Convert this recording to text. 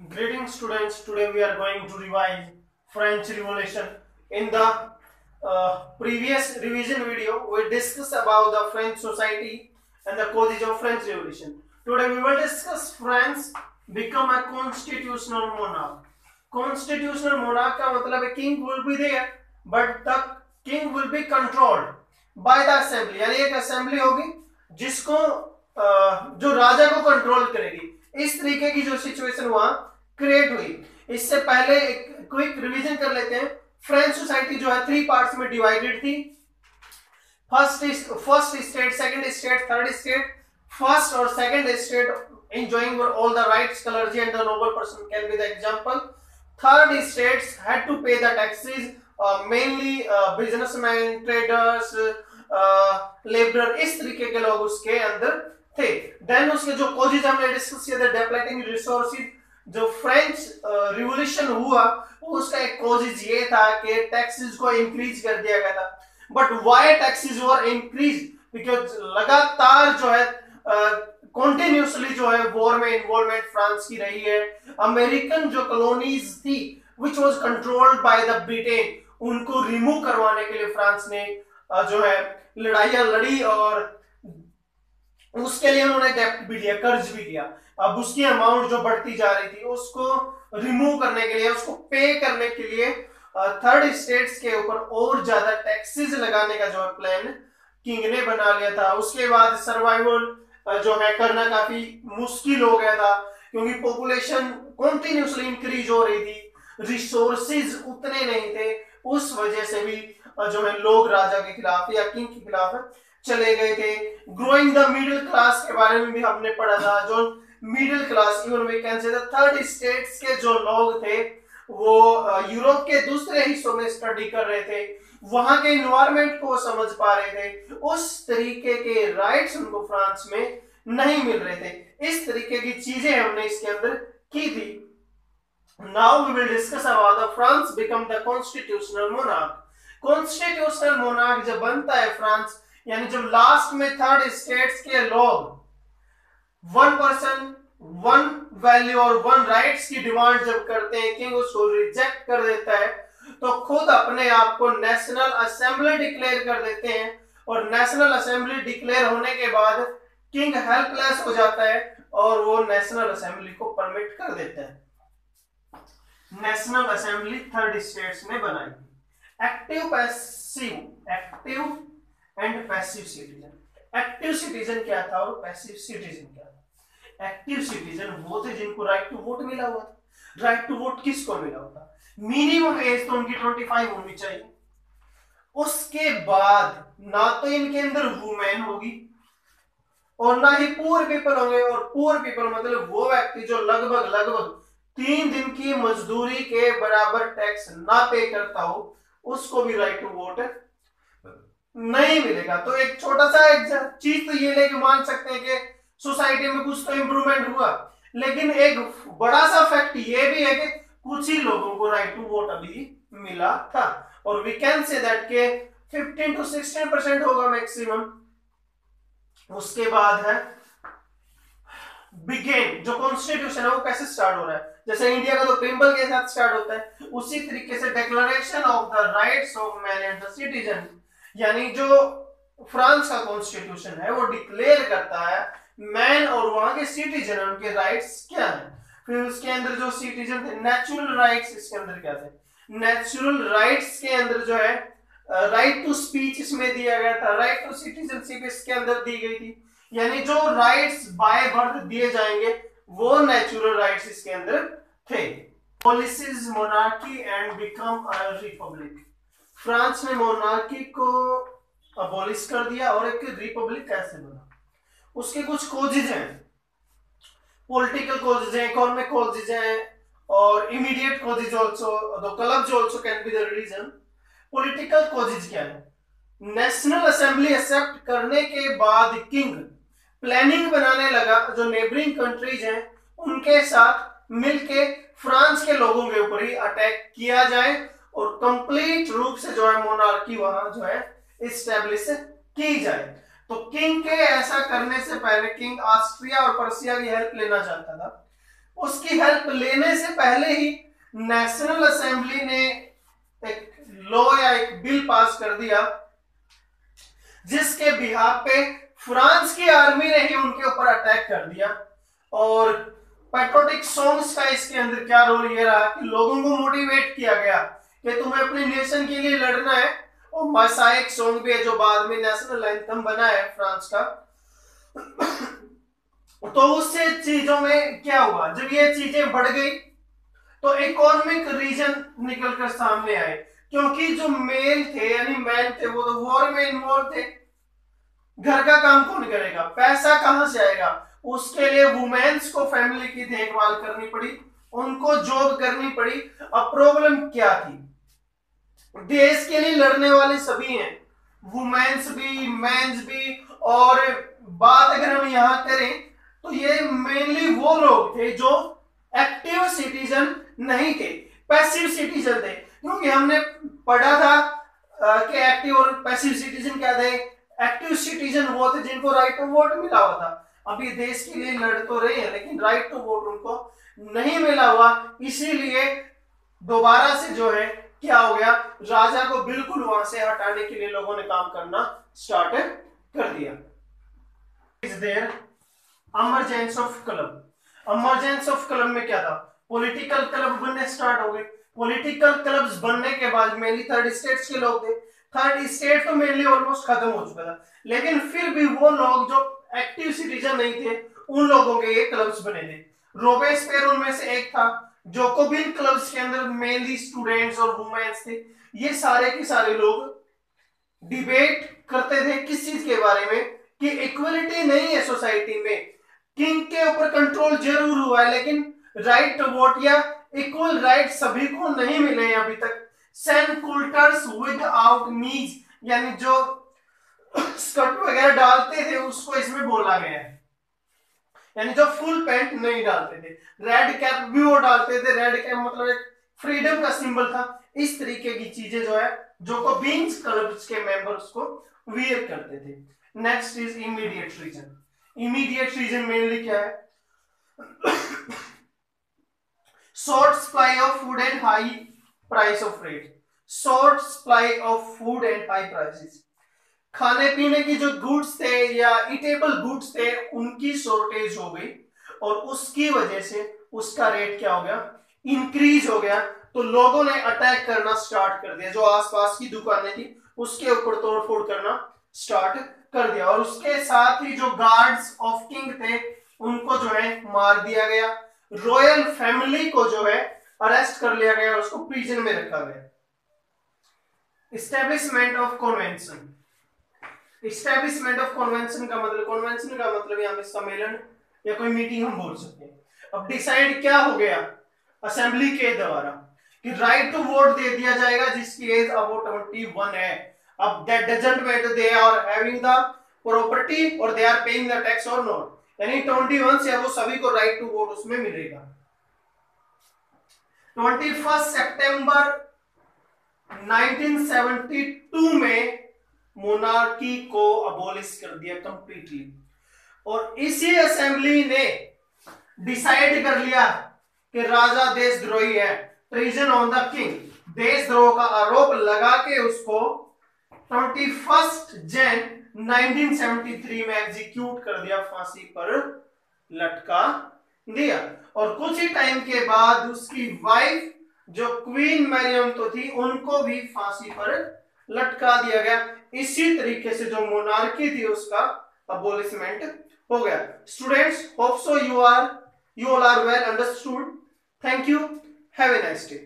Greetings students, today we are going to revise French Revolution. In the previous revision video, we discussed about the French society and the causes of French Revolution. Today we will discuss France become a constitutional monarch. Constitutional monarch का मतलब है king will be there, but the king will be controlled by the assembly. यानी एक assembly होगी जिसको जो राजा को control करेगी. इस तरीके की जो सिचुएशन वहां क्रिएट हुई. इससे पहले एक क्विक रिवीजन कर लेते हैं. फ्रेंच सोसाइटी जो है 3 पार्ट्स में डिवाइडेड थी. First state, second state, third state. First और second state enjoying all the rights, clergy and the noble person can be the example. Third states had to pay the taxes, mainly businessmen, traders, labourer, इस तरीके के लोग उसके अंदर थे. Then उसके जो कॉजेज हमने डिस्कस किया था, डेप्लेटिंग रिसोर्सेज. जो फ्रेंच रिवॉल्यूशन हुआ उसका एक कॉजेज ये था कि टैक्सेस को इंक्रीज कर दिया गया था. But why taxes were increase? Because लगातार जो है कंटिन्यूअसली जो है वॉर में इन्वॉल्वमेंट फ्रांस की रही है. अमेरिकन जो कॉलोनीज थी which was controlled by the Britain, उनको रिमूव करवाने के लिए फ्रांस ने जो है लड़ाइयां लड़ी और उसके लिए उन्होंने डेब्ट भी लिया, कर्ज भी लिया. अब उसकी अमाउंट जो बढ़ती जा रही थी उसको रिमूव करने के लिए, उसको पे करने के लिए थर्ड स्टेट्स के ऊपर और ज्यादा टैक्सेस लगाने का जो है प्लान किंग ने बना लिया था. उसके बाद सर्वाइवल जो है करना काफी मुश्किल हो गया था क्योंकि पॉपुलेशन कंटिन्यूअसली इंक्रीज हो रही थी, रिसोर्सेज उतने नहीं थे. उस वजह से भी जो है लोग राजा के खिलाफ या किंग के खिलाफ चले गए थे. ग्रोइंग द मिडिल क्लास के बारे में भी हमने पढ़ा था. जो middle class, even we can say the third states के जो लोग थे वो यूरोप के दूसरे हिस्सों में स्टडी कर रहे थे, वहां के एनवायरनमेंट को समझ पा रहे थे. उस तरीके के राइट्स उनको फ्रांस में नहीं मिल रहे थे. इस तरीके की चीजें हमने इसके अंदर की थी. Now we will discuss about the France become the constitutional monarch. Constitutional monarch जब बनता है फ्रांस, यानी जब लास्ट में थर्ड स्टेट्स के लोग वन पर्सन वन वैल्यू और वन राइट्स की डिमांड जब करते हैं, किंग उसको रिजेक्ट कर देता है, तो खुद अपने आप को नेशनल असेंबली डिक्लेयर कर देते हैं. और नेशनल असेंबली डिक्लेयर होने के बाद किंग हेल्पलेस हो जाता है और वो नेशनल असेंबली को परमिट कर देता है. नेशनल असेंबली थर्ड स्टेट्स ने बनाई. Active and passive citizen. Active citizen क्या था और पैसिव सिटीजन क्या था? एक्टिव सिटीजन वो थे जिनको राइट टू वोट मिला हुआ था. राइट टू वोट किसको मिला हुआ था? मिनिमम एज तो उनकी 25 होनी चाहिए. उसके बाद ना तो इनके अंदर वुमेन होगी और ना ही पुअर पीपल होंगे. और पुअर पीपल मतलब वो व्यक्ति जो लगभग 3 दिन की मजदूरी के बराबर टैक्स ना पे करता हो, उसको भी राइट टू वोट नहीं मिलेगा. तो एक छोटा सा चीज तो ये लेके मान सकते हैं कि सोसाइटी में कुछ तो इंप्रूवमेंट हुआ, लेकिन एक बड़ा सा फैक्ट ये भी है कि कुछ ही लोगों को राइट टू वोट अभी मिला था. और वी कैन से दैट के 15 to 16% होगा मैक्सिमम. उसके बाद है बिगेन. जो कॉन्स्टिट्यूशन है वो कैसे स्टार्ट हो रहा है? जैसे इंडिया का तो प्रिम्बल के साथ स्टार्ट होता है, उसी तरीके से declaration of the rights of man and the citizen, यानी जो फ्रांस का कॉन्स्टिट्यूशन है वो डिक्लेयर करता है मैन और वहां के सिटीजन, उनके राइट्स क्या हैं. फिर उसके अंदर जो सिटीजन थे, नेचुरल राइट्स इसके अंदर क्या थे? नेचुरल राइट्स के अंदर जो है राइट टू स्पीच इसमें दिया गया था, राइट टू सिटीजनशिप इसके अंदर दी गई थी. यानी जो राइट्स बाय बर्थ दिए जाएंगे वो नेचुरल राइट्स इसके अंदर थे. Policies monarchy and become a republic. France ने मोनार्की को अबॉलिश कर दिया और एक रिपब्लिक कैसे बना? उसके कुछ कॉजेज हैं. पॉलिटिकल कॉजेज हैं, इकोनॉमिक कॉजेज हैं और immediate causes also. The clubs also can be the reason. Political causes क्या है? नेशनल असेंबली एक्सेप्ट करने के बाद किंग प्लानिंग बनाने लगा जो नेबरिंग कंट्रीज हैं उनके साथ मिलके फ्रांस के लोगों के ऊपर ही अटैक किया जाए और कंप्लीट रूप से जो है मोनार्की वहां जो है इस्टेब्लिश की जाए. तो किंग के ऐसा करने से पहले किंग ऑस्ट्रिया और पर्सिया की हेल्प लेना चाहता था. उसकी हेल्प लेने से पहले ही नेशनल असेंबली ने एक लॉ या एक बिल पास कर दिया जिसके बिहाफ पे फ्रांस की आर्मी ने ही उनके ऊपर अटैक कर दिया। और पैट्रियोटिक सॉन्ग्स का इसके अंदर क्या रोल ये रहा कि लोगों को मोटिवेट किया गया कि तुम्हें अपने नेशन के लिए लड़ना है। और मासाइक सॉन्ग भी है जो बाद में नेशनल एंथम बना है फ्रांस का। तो उससे चीजों में क्या हुआ, जब ये चीजें बढ़ गई तो इकोनॉमिक रीजन निकल कर सामने आए, क्योंकि जो मेल थे यानी मैन थे वो तो वॉर में इन्वॉल्व थे। घर का काम कौन करेगा, पैसा कहां से आएगा, उसके लिए वुमेन्स को फैमिली की देखभाल करनी पड़ी, उनको जॉब करनी पड़ी। अब प्रॉब्लम क्या थी, देश के लिए लड़ने वाले सभी हैं, वुमेन्स भी मेंस भी। और बात अगर हम यहां करें तो ये मेनली वो लोग थे जो एक्टिव सिटीजन नहीं थे, पैसिव सिटीजन थे। क्योंकि हमने पढ़ा था कि एक्टिव और पैसिव सिटीजन क्या थे। एक्टिव सिटीजन वो थे जिनको राइट टू वोट मिला हुआ था, अभी देश के लिए लड़ तो रहे हैं लेकिन राइट टू वोट उनको नहीं मिला हुआ। इसीलिए दोबारा से जो है क्या हो गया, राजा को बिल्कुल वहां से हटाने के लिए लोगों ने काम करना स्टार्ट कर दिया। Is there emergence of club. Emergence of club में क्या था, पॉलिटिकल क्लब बनने स्टार्ट हो गए। पॉलिटिकल क्लब्स बनने के बाद मेनली थर्ड स्टेट्स के लोग थे। थर्ड स्टेट तो मेनली ऑलमोस्ट खत्म हो चुका था, लेकिन फिर भी वो लोग जो एक्टिव सिटीजन नहीं थे उन लोगों के ये क्लब्स बने थे। रोबेस्पियर उनमें से एक था। जोकोबिन क्लब्स के अंदर मेनली स्टूडेंट्स और वुमेन्स थे। ये सारे के सारे लोग डिबेट करते थे किस चीज के बारे में कि इक्वलिटी नहीं है सोसाइटी में, किंग के ऊपर कंट्रोल जरूर हुआ है लेकिन राइट टू वोट या इक्वल राइट सभी को नहीं मिले हैं अभी तक। सेनकुल्टर्स विदाउट नीज यानी जो स्कर्ट वगैरह डालते थे उसको इसमें बोला गया है, यानी जो फुल पैंट नहीं डालते थे। रेड कैप भी वो डालते थे, रेड कैप मतलब एक फ्रीडम का सिंबल था। इस तरीके की चीजें जो है जोकोबिन्स क्लब्स के मेंबर्स को वियर करते थे। Next is immediate reason. Immediate reason mainly क्या है, short supply of food and high price of rate. Short supply of food and high prices, खाने पीने की जो गुड्स थे या ईटेबल गुड्स थे उनकी शॉर्टेज हो गई और उसकी वजह से उसका रेट क्या हो गया, इंक्रीज हो गया। तो लोगों ने अटैक करना स्टार्ट कर दिया, जो आसपास की दुकानें थी उसके ऊपर तोड़फोड़ करना स्टार्ट कर दिया। और उसके साथ ही जो गार्ड्स ऑफ किंग थे उनको जो है मार दिया गया। रॉयल फैमिली को जो है अरेस्ट कर लिया गया, उसको प्रिजन में रखा गया। Establishment of convention. Establishment of convention का मतलब यहाँ पे सम्मेलन या कोई मीटिंग हम बोल सकते हैं। अब डिसाइड क्या हो गया असेंबली के द्वारा कि राइट टू वोट दे दिया जाएगा जिसकी एज अबाउट 21 है। अब that doesn't matter they are having the property और they are paying the tax और नॉट, यानी 21 से वो सभी को राइट टू वोट उसमें मिलेगा। 21 सितंबर 1972 में मोनार्की को अबॉलिश कर दिया कंप्लीटली। और इसी असेंबली ने डिसाइड कर लिया कि राजा देशद्रोही है, ट्रीजन ऑन द किंग, देशद्रोह का आरोप लगा के उसको 21 जनवरी 1973 में एग्जीक्यूट कर दिया, फांसी पर लटका दिया। और कुछ ही टाइम के बाद उसकी वाइफ जो क्वीन मैरियम तो थी उनको भी फांसी पर लटका दिया गया। इसी तरीके से जो मोनार्की थी उसका अबॉलिशमेंट हो गया। Students, hope so you all are well understood. Thank you. Have a nice day.